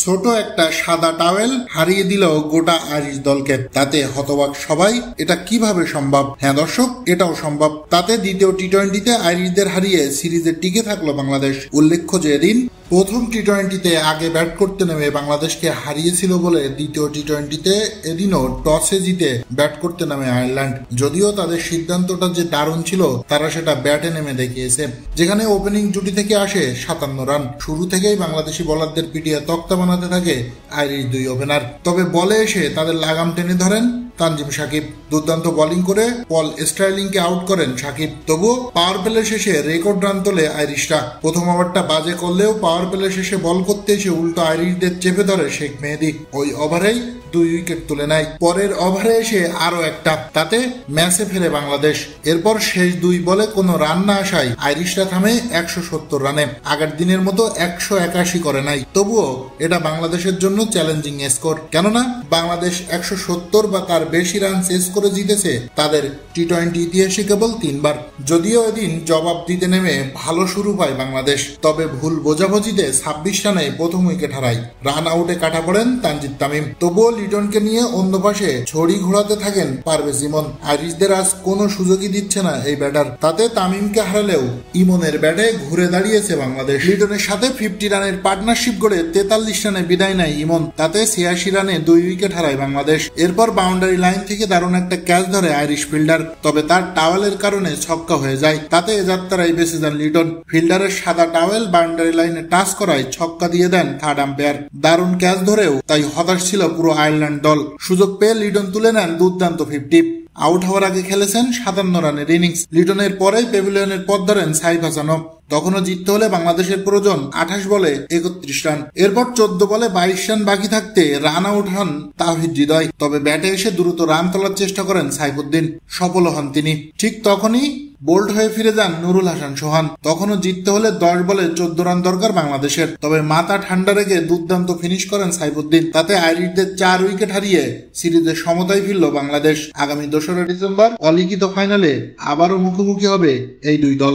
ছোট একটা সাদা টাওয়েল হারিয়ে দিল গোটা আইরিশ দলকে। তাতে হতবাক সবাই, এটা কিভাবে সম্ভব? হ্যাঁ দর্শক, এটাও সম্ভব। তাতে দ্বিতীয় টি-20তে আইরিশদের হারিয়ে সিরিজে টিকে থাকলো বাংলাদেশ। উল্লেখ্য যে এদিন প্রথম টি-20তে আগে ব্যাট করতে নেমে বাংলাদেশকে হারিয়েছিল বলে দ্বিতীয় টি-20তে এদিনও টসে জিতে ব্যাট করতে নামে আয়ারল্যান্ড। যদিও তাদের সিদ্ধান্তটা যে দারুণ ছিল, তারা সেটা ব্যাটে নেমে দেখিয়েছে। যেখানে ওপেনিং জুটি থেকে আসে 57 রান। শুরু থেকেই বাংলাদেশি বোলারদের পিটিয়ে তক্তা বানাতে থাকে আইরিশ দুই ওপেনার। তবে বলে এসে তাদের লাগাম টেনে ধরেন তানজিম সাকিব। দুর্দান্ত বোলিং করে পল স্টার্লিংকে আউট করেন সাকিব। তবুও পাওয়ার প্লে শেষে রেকর্ড রান তোলে আইরিশরা। প্রথম ওভারটা বাজে করলেও পাওয়ার প্লে শেষে বল করতে এসে উল্টো আইরিশদের চেপে ধরে শেখ মেহেদী। ওই ওভারেই 2 উইকেট তুলে নেয়। পরের ওভারে এসে আরো একটা, তাতে ম্যাচে ফেরে বাংলাদেশ। এরপর শেষ 2 বলে কোনো রান না আসায় আইরিশরা থামে 170 রানে। আগের দিনের মতো 181 করে নাই। তবুও এটা বাংলাদেশের জন্য চ্যালেঞ্জিং স্কোর, কেননা বাংলাদেশ 170 বা তার বেশি রান চেস করে জিতেছে তাদের টি-20 ইতিহাসে কেবল 3 বার। যদিও এদিন জবাব দিতে নেমে ভালো শুরু পায় বাংলাদেশ, তবে ভুল বোঝাবুঝিতে 26 রানে প্রথম উইকেট হারায়। রান আউটে কাটা পড়েন তানজিদ তামিম। তবুও লিটনকে নিয়ে অন্য পাশে ছড়ি ঘোরাতে থাকেন পারভেজ ইমন। আইরিশদের আজ কোনো সুযোগই দিচ্ছে না এই ব্যাটার। তাতে তামিমকে হারালেও ইমনের ব্যাটে ঘুরে দাঁড়িয়েছে বাংলাদেশ। লিটনের সাথে 50 রানের পার্টনারশিপ গড়ে 43 রানে বিদায় নেয় ইমন। তাতে 86 রানে 2 উইকেট হারায় বাংলাদেশ। এরপর বাউন্ডারি লাইন থেকে দারুণ একটা ক্যাচ ধরে আইরিশ ফিল্ডার, তবে তার টাওয়েলের কারণে ছক্কা হয়ে যায়। তাতে এ যাত্রায় বেঁচে যান লিটন। ফিল্ডারের সাদা টাওয়েল বাউন্ডারি লাইনে টাচ করায় ছক্কা দিয়ে দেন থার্ড আম্পায়ার। দারুণ ক্যাচ ধরেও তাই হতাশ ছিল পুরো আয়ারল্যান্ড দল। সুযোগ পেয়ে লিটন তুলে নেন দুর্দান্ত 50। আউট হওয়ার আগে খেলেছেন 57 রানের ইনিংস। লিটনের পরেই প্যাভিলিয়নের পথ ধরেন সাইফ হাসানও। তখনও জিততে হলে বাংলাদেশের প্রয়োজন 28 বলে 31 রান। এরপর 14 বলে 22 রান বাকি থাকতে রান আউট হন তাওহিদ হৃদয়। তবে ব্যাটে এসে দ্রুত রান তোলার চেষ্টা করেন সাইফুদ্দিন। সফল হন তিনি। ঠিক তখনই বোল্ড হয়ে ফিরে যান নুরুল হাসান সোহান। তখনও জিততে হলে 10 বলে 14 রান দরকার বাংলাদেশের। তবে মাথা ঠান্ডা রেখে দুর্দান্ত ফিনিশ করেন সাইফুদ্দিন। তাতে আইরিশদের 4 উইকেট হারিয়ে সিরিজের সমতায় ফিরল বাংলাদেশ। আগামী 2রা ডিসেম্বর অলিখিত ফাইনালে আবারও মুখোমুখি হবে এই দুই দল।